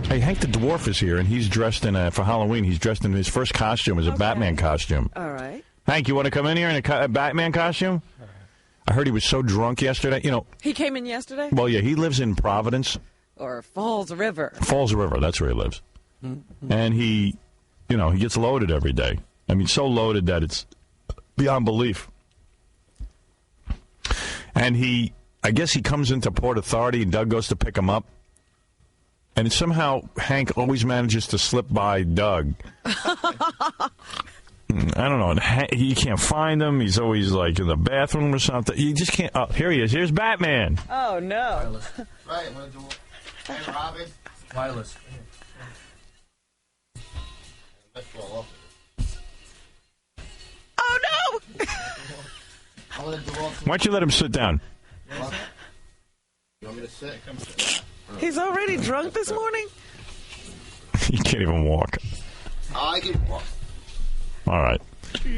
Hey, Hank the Dwarf is here, and he's dressed in for Halloween. He's dressed in his first costume as a Batman costume. All right. Hank, you want to come in here in a Batman costume? I heard he was so drunk yesterday. You know, he came in yesterday? Well, yeah, he lives in Providence. Or Falls River. Falls River, that's where he lives. Mm-hmm. And he gets loaded every day. I mean, so loaded that it's beyond belief. And I guess he comes into Port Authority, and Doug goes to pick him up. And somehow Hank always manages to slip by Doug. I don't know. You can't find him. He's always like in the bathroom or something. You just can't. Oh, here he is. Here's Batman. Oh, no. Wireless. Right. I'm going to do it. Hey, Robin. Wireless. Oh, no. Why don't you let him sit down? You want me to sit? Come sit. He's already drunk this morning? He can't even walk. I can walk. All right.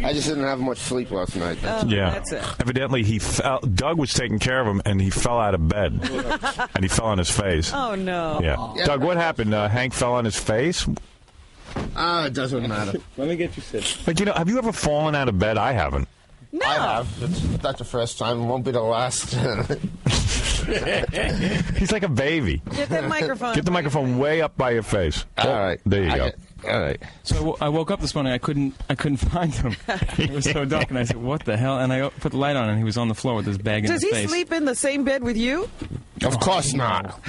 I just didn't have much sleep last night. Yeah. That's it. Evidently, Doug was taking care of him, and he fell out of bed. And he fell on his face. Oh, no. Yeah. Doug, what happened? Hank fell on his face? It doesn't matter. Let me get you sit. Like, have you ever fallen out of bed? I haven't. No. I have. It's not the first time. It won't be the last. He's like a baby. Get that microphone. Get the microphone way up by your face. All right. There you go. All right. So I woke up this morning. I couldn't find him. It was so dark, and I said, "What the hell?" And I put the light on, and he was on the floor with his bag in his face. Does he sleep in the same bed with you? Of course not.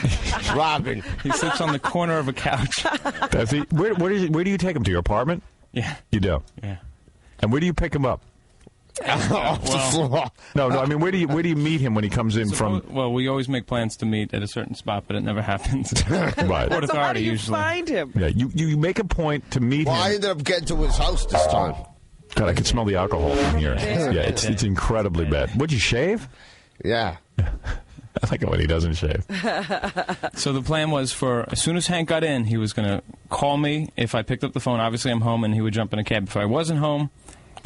Robin. He sleeps on the corner of a couch. Does he? Where do you take him to? Your apartment? Yeah. You do? Yeah. And where do you pick him up? Off the floor. No. I mean, where do you meet him when he comes in from? Well, we always make plans to meet at a certain spot, but it never happens. Right. Port So how do Authority you usually. find him? Yeah. You make a point to meet Well, I him. ended up getting to his house this time. God, I can smell the alcohol from here. Yeah, it's incredibly bad. Would you shave? Yeah. I like it when he doesn't shave. So the plan was as soon as Hank got in, he was going to call me. If I picked up the phone, obviously I'm home, and he would jump in a cab. If I wasn't home,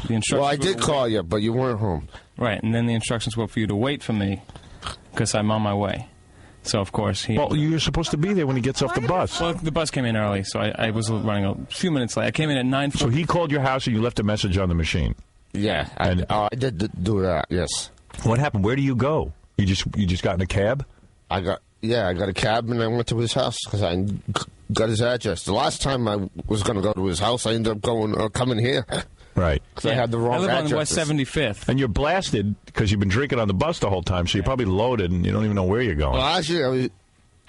the instructions Well, I did call you, but you weren't home. Right, and then the instructions were for you to wait for me because I'm on my way. So, of course, Well, you're supposed to be there when he gets off the bus. Well, the bus came in early, so I was running a few minutes late. I came in at 9:40. So he called your house and you left a message on the machine. Yeah, I did do that. Yes. What happened? Where do you go? You just got in a cab? I got a cab and I went to his house because I got his address. The last time I was going to go to his house, I ended up coming here. Right. Because I had the wrong I live address. on West 75th. And you're blasted because you've been drinking on the bus the whole time, so you're probably loaded and you don't even know where you're going. Well, actually,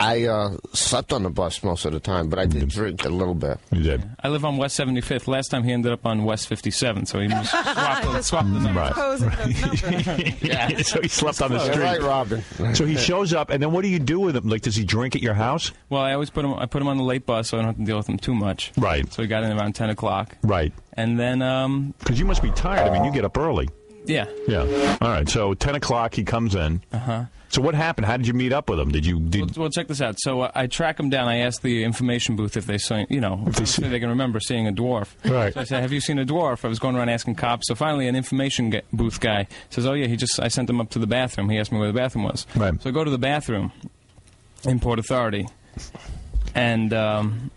I slept on the bus most of the time, but I did drink a little bit. You did. I live on West 75th. Last time he ended up on West 57, so he just swapped the number. Yeah. So he slept on the You're street. right, Robin. So he shows up, and then what do you do with him? Like, does he drink at your house? Well, I always put him on the late bus, so I don't have to deal with him too much. Right. So he got in around 10 o'clock. Right. And then, because you must be tired. I mean, you get up early. Yeah. Yeah. All right. So 10 o'clock, he comes in. Uh-huh. So what happened? How did you meet up with him? Well, check this out. So I track him down. I asked the information booth if they saw, if they can remember seeing a dwarf. Right. So I said, "Have you seen a dwarf?" I was going around asking cops. So finally, an information booth guy says, "Oh yeah, I sent him up to the bathroom. He asked me where the bathroom was." Right. So I go to the bathroom in Port Authority. And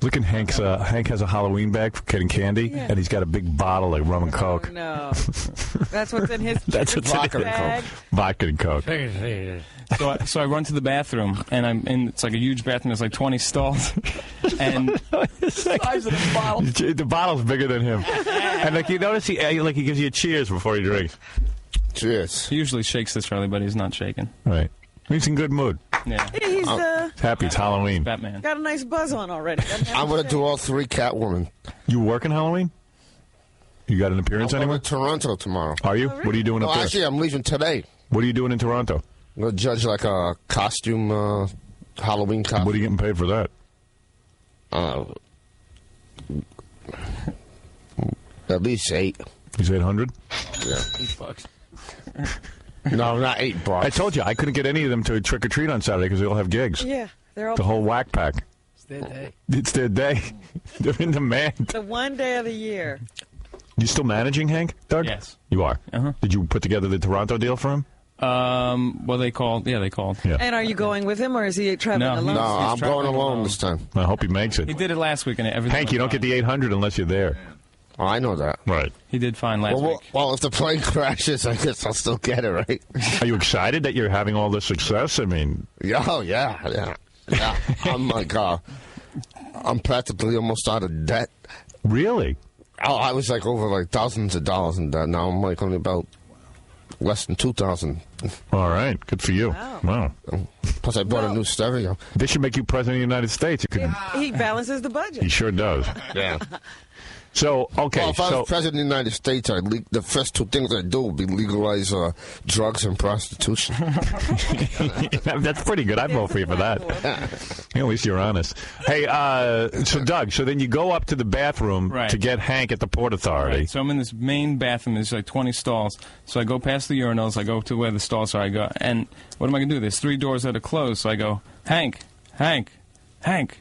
look at Hank has a Halloween bag for getting candy, and he's got a big bottle of rum and Coke. Oh, no. That's what's in his That's what's vodka in his bag. Vodka and Coke. So I run to the bathroom, and I'm in. It's like a huge bathroom. There's like 20 stalls, and the size of the bottle. The bottle's bigger than him, and like you notice, he gives you a cheers before he drinks. Cheers. He usually shakes this early, but he's not shaking. Right. He's in good mood. Yeah. He's happy. It's Halloween. Batman. got a nice buzz on already. I'm going to do all three Catwoman. You working Halloween? You got an appearance I'm anywhere? going to Toronto tomorrow. Are you? What are you doing up there? Actually, I'm leaving today. What are you doing in Toronto? I'm going to judge like a costume, Halloween costume. What are you getting paid for that? At least $8. He's 800. Yeah. $8. No, not $8. I told you I couldn't get any of them to trick or treat on Saturday because they all have gigs. Yeah, they're all the whole whack pack. It's their day. It's their day. They're in demand. the one day of the year. You still managing, Hank? Doug? Yes. You are. Uh-huh. Did you put together the Toronto deal for him? Well, they called. Yeah, they called. Yeah. And are you going with him, or is he traveling No, alone? No, I'm traveling going alone alone. this time. I hope he makes it. He did it last week, and everything. Hank, you don't get the 800 unless you're there. Oh, I know that. Right. He did fine last week. Well, if the plane crashes, I guess I'll still get it, right? Are you excited that you're having all this success? I mean, Yeah. I'm like, I'm practically almost out of debt. really? Oh, I was like over like thousands of dollars in debt. Now I'm like only about less than 2,000. All right. Good for you. Wow. Plus, I bought a new stereo. This should make you president of the United States. You could, He balances the budget. he sure does. Yeah. So, okay. Well, if I so, was president of the United States, the first two things I'd do would be legalize drugs and prostitution. that's pretty good. I'd vote for you for that. At least you're honest. Hey, so Doug, so then you go up to the bathroom Right. to get Hank at the Port Authority. Right, so I'm in this main bathroom. There's like 20 stalls. So I go past the urinals. I go to where the stalls are. I go, and what am I going to do? There's 3 doors that are closed. So I go, Hank.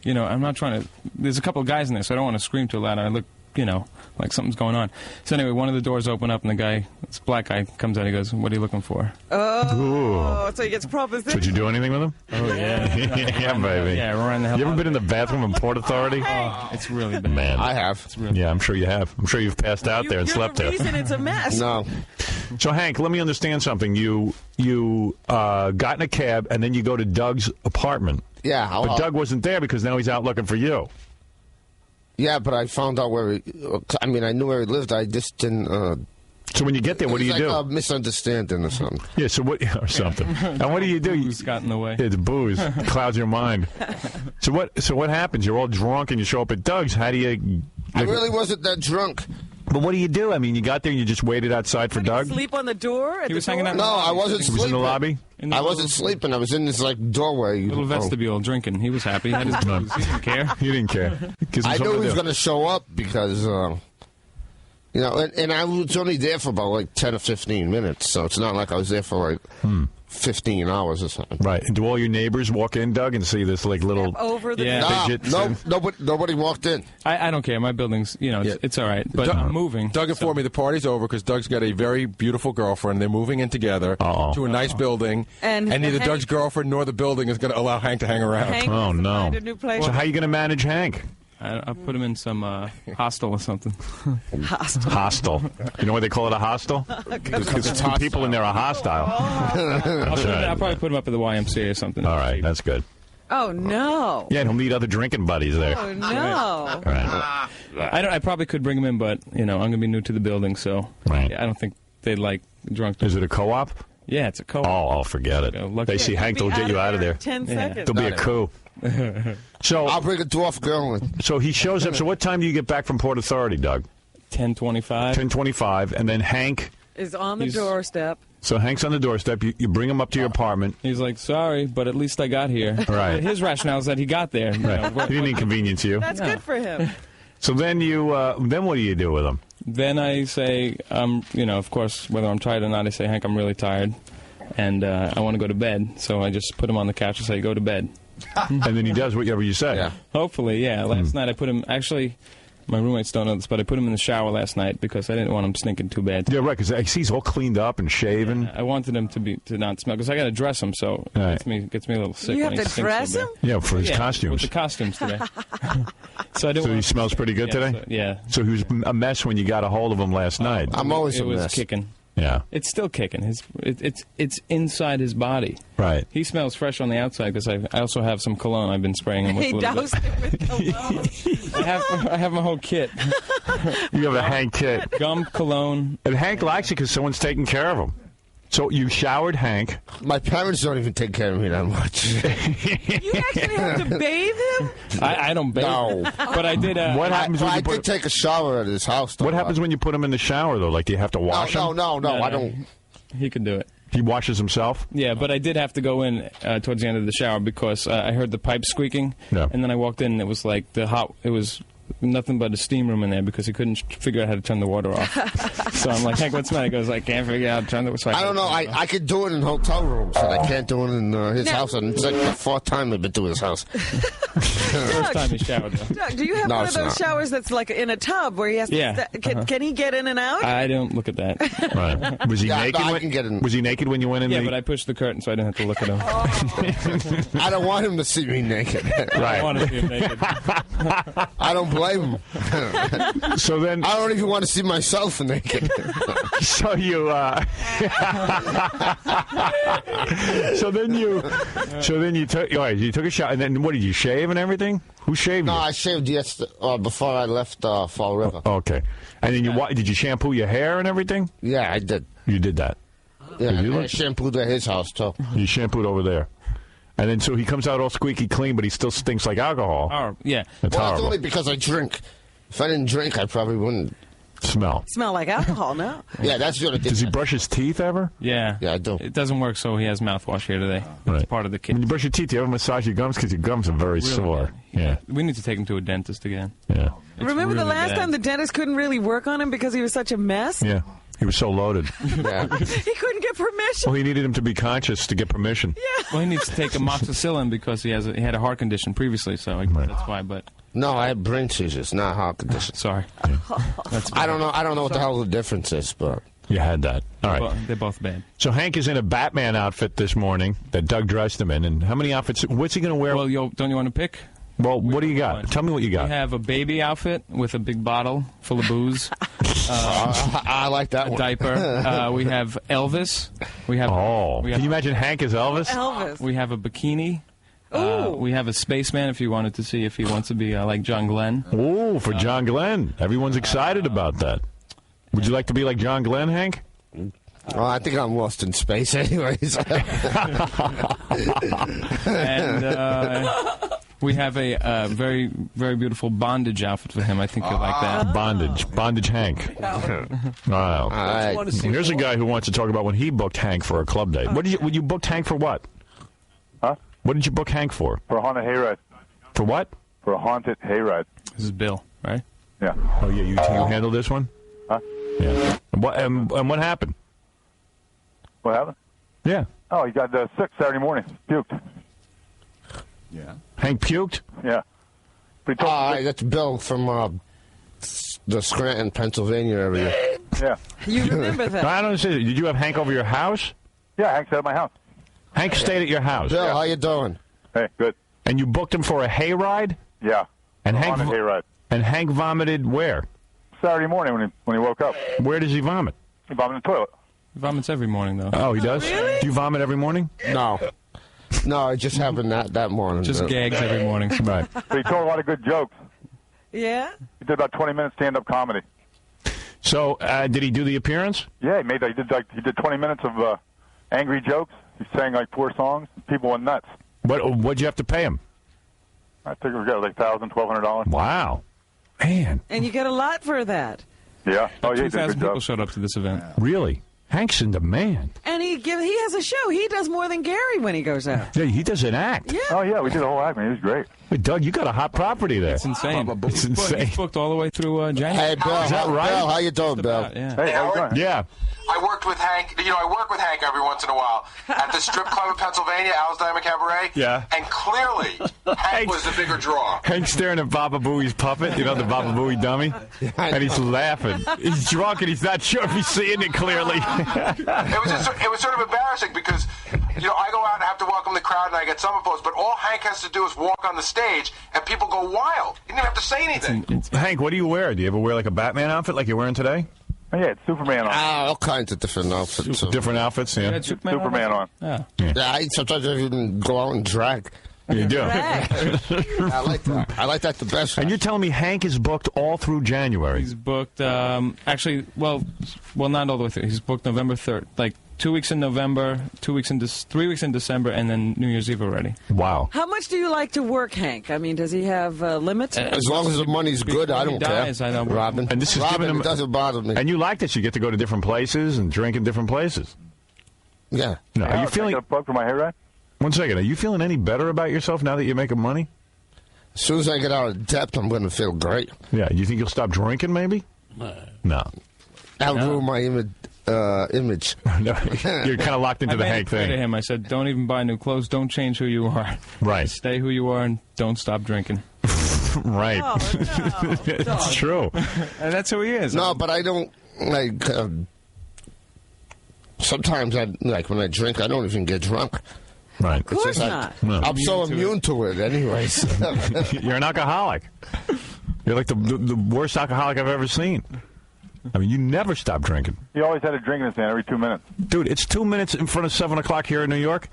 You know, I'm not trying to. There's a couple of guys in there, so I don't want to scream too loud. I look, you know, like something's going on. So anyway, one of the doors open up, and the guy, this black guy, comes out. He goes, "What are you looking for?" Oh, so he gets proposition. Did you do anything with him? Oh yeah, Yeah, baby. yeah, ran the hell. You ever out been in the bathroom in Port Authority? Oh, it's really bad. Man. I have. Yeah, I'm sure you have. I'm sure you've passed out there and You're slept the there. reason it's a mess. No. So, Hank, let me understand something. You got in a cab, and then you go to Doug's apartment. Yeah. But Doug wasn't there because now he's out looking for you. Yeah, but I found out where I knew where he lived. I just didn't. So when you get there, what do you it's do? like a misunderstanding or something. Yeah, so what, or something. And what do you do? Who's got in the way? It's booze. Clouds your mind. So what happens? You're all drunk and you show up at Doug's. How do you... I really wasn't that drunk. But what do you do? I mean, you got there and you just waited outside for Doug? Sleep on the door? At He was the hanging door? out. No, I wasn't He sleeping. was in the lobby? In the I wasn't sleeping. I was in this like doorway. Little vestibule drinking. He was happy. He had his booze. He didn't care. He didn't care. I knew he was going to show up because, you know, and I was only there for about like 10 or 15 minutes, so it's not like I was there for like 15 hours or something. Right. And do all your neighbors walk in, Doug, and see this like little... Over the Yeah. door. Fidgets Nobody walked in. I don't care. My building's, you know, Yeah. it's all right. But I'm moving. Doug informed me the party's over because Doug's got a very beautiful girlfriend. They're moving in together Uh-oh. to a nice building, And neither Hank- Doug's girlfriend nor the building is going to allow Hank to hang around. Hank Oh, has to no. find a new place. So how are you going to manage Hank? I'll put him in some hostel or something. Hostile. You know why they call it a hostel? Because two people in there are hostile. I'll probably put him up at the YMCA or something. All right, that's good. Oh, no. Yeah, and he'll meet other drinking buddies there. Oh, no. All right. I probably could bring him in, but you know I'm gonna be new to the building, so Right. I don't think they'd like drunk. Is it a co-op? Yeah, it's a co-op. Oh, forget it. Yeah, lucky- They see Yeah, Hank, he'll they'll be get you out of there. in 10 Yeah. seconds. There'll be a coup. I'll bring a dwarf girl in. So he shows up. So what time do you get back from Port Authority, Doug? 10:25. 10:25, and then Hank. Is on the He's- doorstep. So Hank's on the doorstep. You bring him up to your apartment. He's like, sorry, but at least I got here. Right. His rationale is that he got there. You know, Right. He didn't inconvenience you. That's good for him. So then then what do you do with him? Then I say, you know, of course, whether I'm tired or not, I say, Hank, I'm really tired, and I want to go to bed. So I just put him on the couch and say, go to bed. And then he does whatever you say. Yeah. Hopefully, yeah. Last night I put him, actually, my roommates don't know this, but I put him in the shower last night because I didn't want him stinking too bad. Yeah, right, because he's all cleaned up and shaven. I wanted him to not smell, because I got to dress him, so it Right. gets me a little sick You when have he to stinks dress so him? bad. Yeah, for his Yeah, costumes. with the costumes today. So I didn't So he want smells pretty good today? So, yeah. So he was a mess when you got a hold of him last night. I'm always It a was mess. kicking. Yeah, It's still kicking. It's inside his body. right. He smells fresh on the outside because I also have some cologne I've been spraying him with He a little bit. doused it with cologne. I have my whole kit. You have a Hank kit. Gum, cologne. And Hank likes it because someone's taking care of him. So you showered Hank. My parents don't even take care of me that much. You actually have to bathe him? I don't bathe. No. But I did. What happens when I you did put? take a shower at his house. Though. What happens when you put him in the shower though? Like, do you have to wash him? No, I don't. He could do it. He washes himself. Yeah, but I did have to go in towards the end of the shower because I heard the pipe squeaking, Yeah. and then I walked in and it was like it was nothing but a steam room in there because he couldn't figure out how to turn the water off. So I'm like, Hank, what's the matter? He goes, I can't figure out how to turn the water off. I don't know. I could do it in hotel rooms, and I can't do it in his house. And it's like the fourth time I've been to his house. First time he showered, though. Doug, do you have No, one of it's those not. showers that's like in a tub where he has to... Yeah, Can he get in and out? I don't look at that. Right. Was he Yeah, naked? no, I can get in. Was he naked when you went in? Yeah, the... but I pushed the curtain so I didn't have to look at him. I don't want him to see me naked. I want to see him naked. I don't blame him. So then, I don't even want to see myself naked. so you, so then you took, all right, you took a shot, and then what did you shave and everything? Who shaved No, you? I shaved yesterday before I left Fall River. Okay, and then did you shampoo your hair and everything? Yeah, I did. You did that. Yeah, Did you and I look- shampooed at his house too. You shampooed over there, and then so he comes out all squeaky clean, but he still stinks like alcohol. Oh, yeah. That's Well, it's horrible. only because I drink. If I didn't drink, I probably wouldn't. Smell. Smell like alcohol, no? Yeah, that's the only thing. Does he brush his teeth ever? Yeah. Yeah, I do. It doesn't work, so he has mouthwash here today. That's Right. part of the When kit. you brush your teeth, do you ever massage your gums? Because your gums are very sore. Yeah, We need to take him to a dentist again. yeah, It's Remember the really last bad. time the dentist couldn't really work on him because he was such a mess? yeah. He was so loaded. Yeah. He couldn't get permission. Well, he needed him to be conscious to get permission. Well, he needs to take amoxicillin because he had a heart condition previously, so that's why. But No, I had brain seizures, not heart condition. sorry, that's I don't know. I don't know what the hell the difference is, but You had that. All right. They're both bad. So Hank is in a Batman outfit this morning that Doug dressed him in. And how many outfits? What's he going to wear? Well, don't you want to pick? Well, what do you got? Tell me what you We got. have a baby outfit with a big bottle full of booze, I like that a one. diaper. We have Elvis. We have. Oh, we can have, you imagine Hank as Elvis? Elvis. We have a bikini. Ooh. We have a spaceman if you wanted to see if he wants to be like John Glenn. Oh, for John Glenn. Everyone's excited about that. Would you like to be like John Glenn, Hank? Well, I think I'm lost in space, anyways. And we have a very, very beautiful bondage outfit for him. I think you'll like that. Bondage Hank. Wow. All right. Here's a guy who wants to talk about when he booked Hank for a club date. When you booked Hank for what? Huh? What did you book Hank for? For a haunted hayride. For what? For a haunted hayride. This is Bill, right? Yeah. Oh yeah, you handled this one. Huh? Yeah. And what happened? What happened? Yeah. Oh, he got sick Saturday morning. Puked. Hank puked. Yeah. But he told All right, that's Bill from the Scranton, Pennsylvania area. Yeah. You remember that? I don't understand. Did you have Hank over your house? Yeah, Hank's at my house. Hank stayed at your house, Bill, how you doing? Hey, good. and you booked him for a hayride. Yeah. And A Hank haunted hayride. and Hank vomited where? Saturday morning when he woke up. Where does he vomit? He vomited in the toilet. He vomits every morning, though. Oh, he does. Really? Do you vomit every morning? No. No, it just happened that morning. Just gags every morning. Right. But he told a lot of good jokes. Yeah? He did about 20 minutes stand-up comedy. So, did he do the appearance? Yeah, he did 20 minutes of angry jokes. He sang like 4 songs. People went nuts. What'd you have to pay him? I think we got like $1,000, $1,200. Wow, man, And you get a lot for that. Yeah. Oh, yeah, he did a 2,000 good people job. showed up to this event. really? Hank's in demand. And he has a show. He does more than Gary when he goes out. Yeah, he does an act. Yeah. Oh, yeah, we did a whole act, man. He was great. Hey, Doug, you got a hot property there. It's insane. It's insane. He's booked all the way through January. Hey, Bill. Is that right? Bill, how you doing, Bill? Yeah. Hey, how you doing? Yeah. I worked with Hank. I work with Hank every once in a while at the strip club in Pennsylvania, Al's Diamond Cabaret. Yeah. And clearly, Hank was the bigger draw. Hank's staring at Baba Booey's puppet, the Baba Booey dummy, and he's laughing. He's drunk and he's not sure if he's seeing it clearly. It was sort of embarrassing because, I go out and have to welcome the crowd and I get some applause, but all Hank has to do is walk on the stage and people go wild. He didn't even have to say anything. Hank, what do you wear? Do you ever wear like a Batman outfit like you're wearing today? Oh, yeah, it's Superman on. All kinds of different outfits. Different outfits, yeah. You had Superman on. Yeah. Yeah, sometimes I even go out and drag. You do. I like that. I like that the best. And you're telling me Hank is booked all through January? He's booked, actually, well, not all the way through. He's booked November 3rd. Like 2 weeks in November, 3 weeks in December, and then New Year's Eve already. Wow. How much do you like to work, Hank? I mean, does he have limits? As long as the money's good, I don't Before he dies, care. I don't- Robin. And this is Robin, giving him- it doesn't bother me. And you like this? You get to go to different places and drink in different places. Yeah. No, are you Can I feeling? get a plug for my hayride? One second. Are you feeling any better about yourself now that you're making money? As soon as I get out of debt, I'm going to feel great. Yeah. You think you'll stop drinking? Maybe. No. That'll ruin my image. image. No, you're kind of locked into I the made Hank it clear to thing. him. I said, don't even buy new clothes. Don't change who you are. Right. Stay who you are and don't stop drinking. Right. Oh, no. It's true. And that's who he is. No, but I don't like. Sometimes when I drink, I don't even get drunk. Right. Of course It's just not. No. I'm so immune to it, anyways. You're an alcoholic. You're like the worst alcoholic I've ever seen. I mean, you never stop drinking. He always had a drink in his hand every 2 minutes. Dude, it's 2 minutes in front of 7 o'clock here in New York.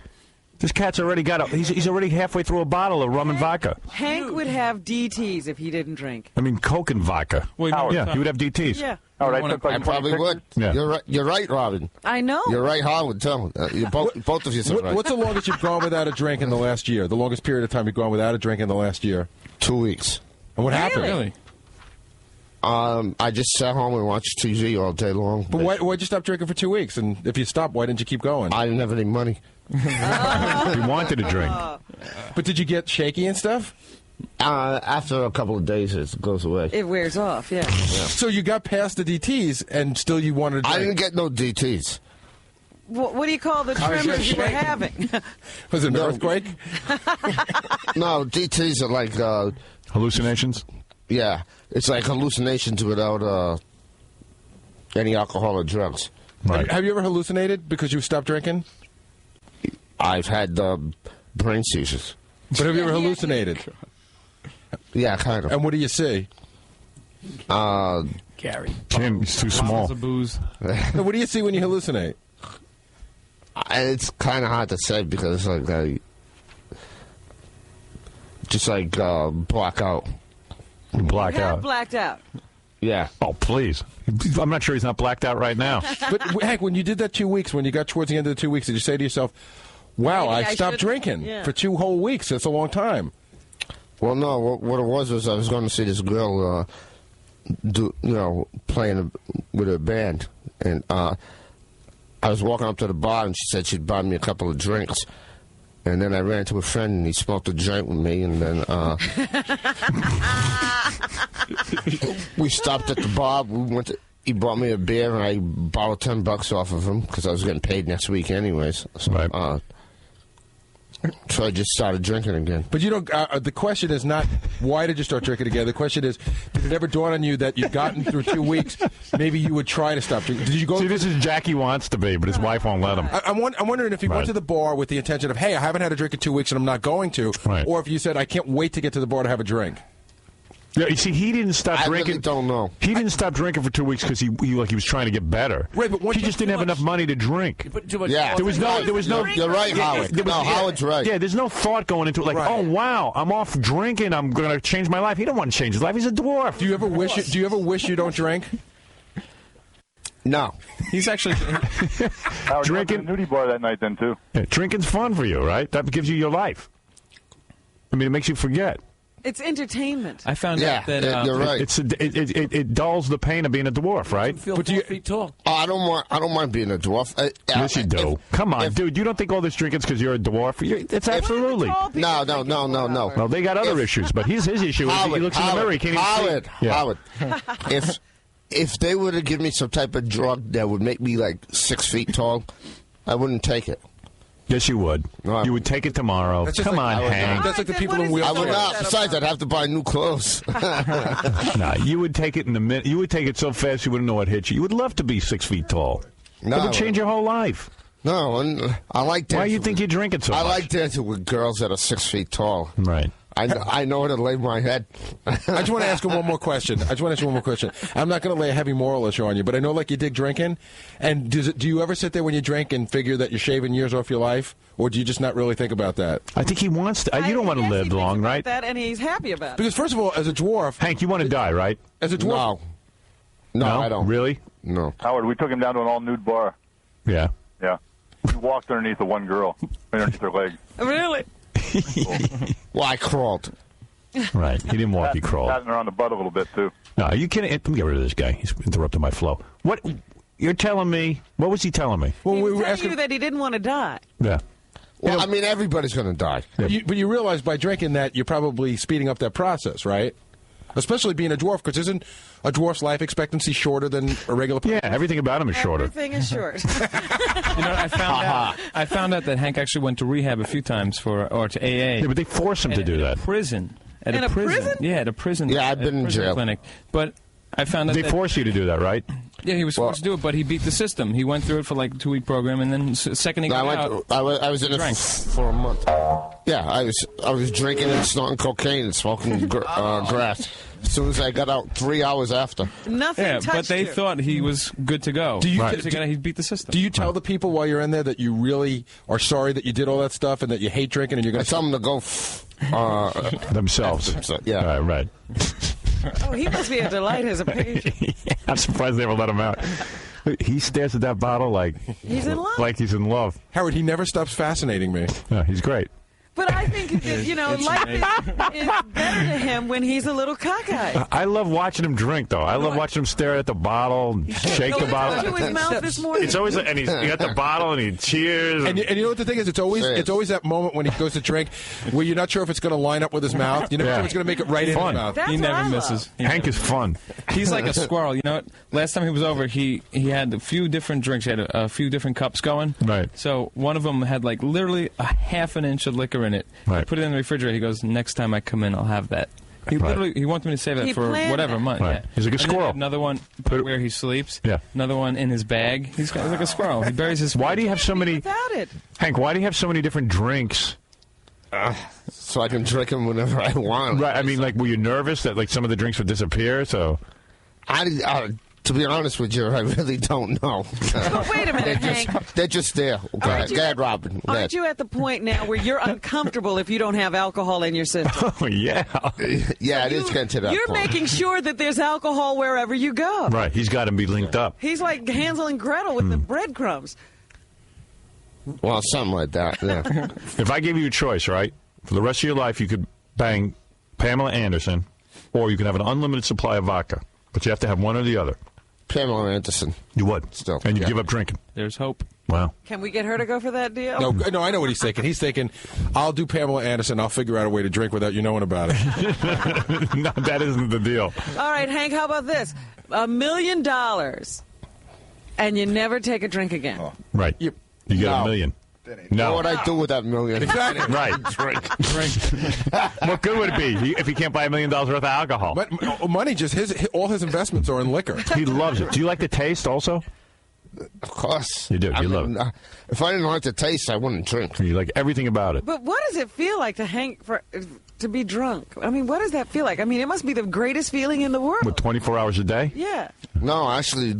This cat's already he's already halfway through a bottle of rum and vodka. Hank would have DTs if he didn't drink. I mean, Coke and vodka. Well, you know, Yeah, he would have DTs. Yeah. All right, wanna- took like I probably 20 would. Yeah. You're right, Robin. I know. You're right, Howard. Tell you both of you are right. What's the longest you've gone without a drink in the last year? The longest period of time you've gone without a drink in the last year? 2 weeks. And what happened? Really? I just sat home and watched TV all day long. But why'd you stop drinking for 2 weeks? And if you stopped, why didn't you keep going? I didn't have any money. He wanted to drink. But did you get shaky and stuff? After a couple of days, it goes away. It wears off, yeah. So you got past the DTs and still you wanted to I drink? didn't get no DTs. What do you call the tremors you were having? Was it an No. earthquake? No, DTs are like, Hallucinations? yeah, it's like hallucinations without any alcohol or drugs. Right. Have you ever hallucinated because you stopped drinking? I've had brain seizures. But have you ever hallucinated? Yeah, kind of. And what do you see? Gary. Jim, he's too small. Bottles of booze. What do you see when you hallucinate? It's kind of hard to say because like black out. Black Have out. blacked out. Yeah. Oh, please. I'm not sure he's not blacked out right now. But Hank, when you did that 2 weeks, when you got towards the end of the 2 weeks, did you say to yourself, wow, Maybe I I stopped should- drinking yeah. for 2 whole weeks? That's a long time. Well, no. What it was I was going to see this girl playing with her band, and I was walking up to the bar, and she said she'd buy me a couple of drinks. And then I ran into a friend, and he smoked a joint with me, and then we stopped at the bar. He bought me a beer, and I borrowed $10 off of him because I was getting paid next week anyways. So, Right. so I just started drinking again. But you don't. The question is not why did you start drinking again. The question is, did it ever dawn on you that you'd gotten through 2 weeks? Maybe you would try to stop drinking. Did you go? See, this is Jackie wants to be, but his wife won't let him. I'm wondering if you Right. went to the bar with the intention of, hey, I haven't had a drink in 2 weeks and I'm not going to, Right. or if you said, I can't wait to get to the bar to have a drink. Yeah, you see, he didn't stop I drinking. really don't know. He didn't stop drinking for 2 weeks because he was trying to get better. Right, but once he you just put didn't too have enough much- money to drink. Yeah. There was no. You're right, Howard. There was- Howard's right. Yeah, there's no thought going into it. Like, Right. oh wow, I'm off drinking. I'm going to change my life. He don't want to change his life. He's a dwarf. Do you ever wish? Do you ever wish you don't drink? No. He's actually. Howard, you went to Drinking- the nudie bar that night then, too. Yeah, drinking's fun for you, right? That gives you your life. I mean, it makes you forget. It's entertainment. I found Yeah, out that. you're right. It dulls the pain of being a dwarf, right? But do you? I don't mind being a dwarf. Yes, you do. Come on, dude. You don't think all this drinking's because you're a dwarf? It's absolutely. Tall people No. drinking for an hour. Well, they got other issues, but his issue is he looks in the mirror, he can't even see. Howard. If they were to give me some type of drug that would make me like 6 feet tall, I wouldn't take it. Yes, you would. No, I- You would take it tomorrow. That's just Come like- on, I would Hank. not. That's like the Then people what in is I he would so not. upset Besides, about? I'd have to buy new clothes. Nah, you would take it in the minute. You would take it so fast you wouldn't know what hit you. You would love to be 6 feet tall. No, It would change your whole life. No, and I like dancing. Why do you think you drink it so I much? like dancing with girls that are 6 feet tall. Right. I know where to lay my head. I just want to ask him one more question. I'm not going to lay a heavy moral issue on you, but I know like you dig drinking. And do you ever sit there when you drink and figure that you're shaving years off your life, or do you just not really think about that? I think he wants to. You don't want to Yes, he live thinks long, about right? That, and he's happy about it. Because first of all, as a dwarf, Hank, you want to die, right? as a dwarf, No, I don't. Really? No. Howard, we took him down to an all-nude bar. Yeah. Yeah. He walked underneath the one girl, underneath her leg. Really? Well, I crawled. Right. He didn't walk. He crawled. Patting her on the butt a little bit, too. No, are you kidding? Let me get rid of this guy. He's interrupting my flow. What? You're telling me? What was he telling me? well, He we was were telling asking. you that he didn't want to die. Yeah. Well, I mean, everybody's going to die. But you realize by drinking that you're probably speeding up that process, right? especially being a dwarf, because isn't a dwarf's life expectancy shorter than a regular person? Yeah, everything about him is shorter. Everything is short. I found out that Hank actually went to rehab a few times or to AA. Yeah, but they force him to do that. Prison. At In a a prison? prison? Yeah, at a prison. Yeah, I've been in prison jail. clinic. But I found out They that, force you to do that, right? Yeah, he was supposed to do it, but he beat the system. He went through it for like a 2-week program, and then second he No, got out, I was in it drank. for a month. Yeah, I was drinking and snorting cocaine and smoking grass. As soon as I got out, 3 hours after. Nothing Yeah, touched but they you. thought he was good to go. Do you- Because he beat the system. Do you tell the people while you're in there that you really are sorry that you did all that stuff and that you hate drinking and you're I going to tell them to go Themselves. yeah. Right. Oh, he must be a delight as a patient. I'm surprised they ever let him out. He stares at that bottle like He's in love. Like he's in love. Howard, he never stops fascinating me. Yeah, he's great. But I think, that, life is better to him when he's a little cockeyed. I love watching him drink, though. I love watching him stare at the bottle, and shake the To bottle. his mouth this morning. It's always, and he got the bottle and he cheers. And you know what the thing is? It's always that moment when he goes to drink where you're not sure if it's going to line up with his mouth. You're never Yeah. sure if it's going to make it right in his Fun. mouth. That's He what never I misses. love. He Hank never- is fun. He's like a squirrel. You know what? Last time he was over, he had a few different drinks. He had a few different cups going. Right. So one of them had like literally a half an inch of liquor in it. I Right. put it in the refrigerator. He goes, next time I come in, I'll have that. He Right. literally he wanted me to save that He for planned whatever that. month. Right. Yeah. He's like a And then squirrel. he had another one where he sleeps. Yeah. Another one in his bag. He's like a squirrel. He buries his. Why do you have so many, Without it. Hank? Why do you have so many different drinks? So I can drink them whenever I want. Right. I mean, like, were you nervous that like some of the drinks would disappear? So To be honest with you, I really don't know. But wait a minute, Hank. They're just there. Go ahead, you- Go ahead, Robin. Go Aren't ahead. you at the point now where you're uncomfortable if you don't have alcohol in your system? oh yeah. Yeah, it is getting to that You're point. making sure that there's alcohol wherever you go. Right. He's got to be linked up. He's like Hansel and Gretel with the breadcrumbs. Well, something like that, yeah. If I gave you a choice, right, for the rest of your life, you could bang Pamela Anderson, or you can have an unlimited supply of vodka, but you have to have one or the other. Pamela Anderson. You would Still, and you yeah. give up drinking. There's hope. Wow. Can we get her to go for that deal? No, I know what he's thinking. He's thinking, I'll do Pamela Anderson. I'll figure out a way to drink without you knowing about it. No, that isn't the deal. All right, Hank, how about this? $1 million, and you never take a drink again. Right. You get No. $1 million. Know No. what I do with that million? Exactly. Right. What good would it be if he can't buy $1 million worth of alcohol? But money, just all his investments are in liquor. He loves it. Do you like the taste also? Of course. You do. You love it. If I didn't like the taste, I wouldn't drink. You like everything about it. But what does it feel like to be drunk? I mean, what does that feel like? I mean, it must be the greatest feeling in the world. With 24 hours a day? Yeah. No, actually,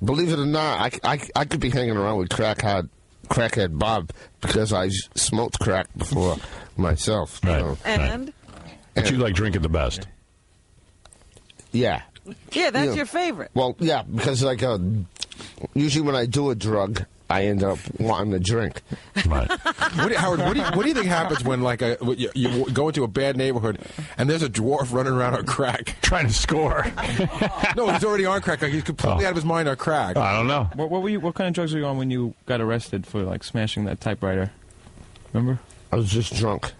believe it or not, I could be hanging around with crackhead Bob because I smoked crack before myself. you Right. know. And? But you like drinking the best. Yeah. Yeah, that's Yeah. your favorite. Well, yeah, because usually when I do a drug, I end up wanting to drink. Right. Howard, what do you think happens when you go into a bad neighborhood and there's a dwarf running around on crack? Trying to score. No, he's already on crack. Like, he's completely out of his mind on crack. I don't know. What kind of drugs were you on when you got arrested for like smashing that typewriter? Remember? I was just drunk.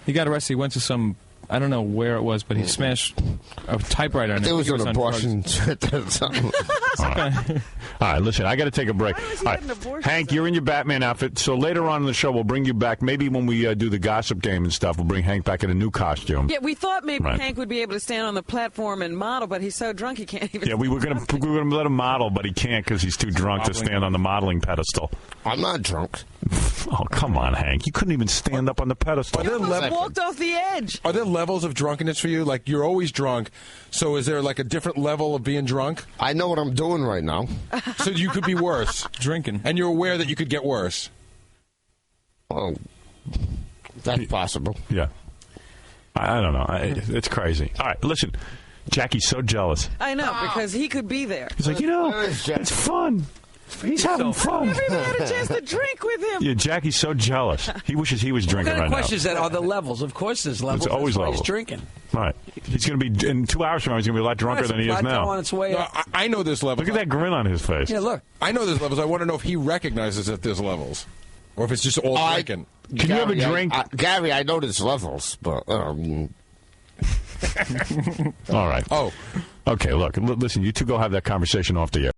He got arrested. He went to some, I don't know where it was, but he smashed a typewriter. And It was on an abortion. All right, listen, I got to take a break. Why was he All at an abortion Hank, you're in your Batman outfit, so later on in the show, we'll bring you back. Maybe when we do the gossip game and stuff, we'll bring Hank back in a new costume. Yeah, we thought maybe Right. Hank would be able to stand on the platform and model, but he's so drunk he can't even. Yeah, we were gonna let him model, but he can't because he's too drunk to stand on the modeling pedestal. I'm not drunk. Oh, come on, Hank. You couldn't even stand up on the pedestal. Are there, Almost walked off the edge. are there levels of drunkenness for you? Like, you're always drunk, so is there like a different level of being drunk? I know what I'm doing right now. So you could be worse. drinking. And you're aware that you could get worse. Well, that's possible. Yeah. I don't know. It's crazy. All right, listen. Jackie's so jealous. I know, because he could be there. He's like, it's fun. He's having fun. Never even had a chance to drink with him. Yeah, Jackie's so jealous. He wishes he was drinking What kind right of now. questions that are the levels? Of course, there's levels. It's always That's why levels. He's drinking. Right. He's going to be, in 2 hours from now, he's going to be a lot drunker That's than he is plateau now. on its way No, up. I know there's levels. Look at that grin on his face. Yeah, look. I know there's levels. I want to know if he recognizes that there's levels. Or if it's just all drinking. Can you have a Gary, drink? Gary, I know there's levels, but All right. Oh. Okay, look, listen, you two go have that conversation off the air.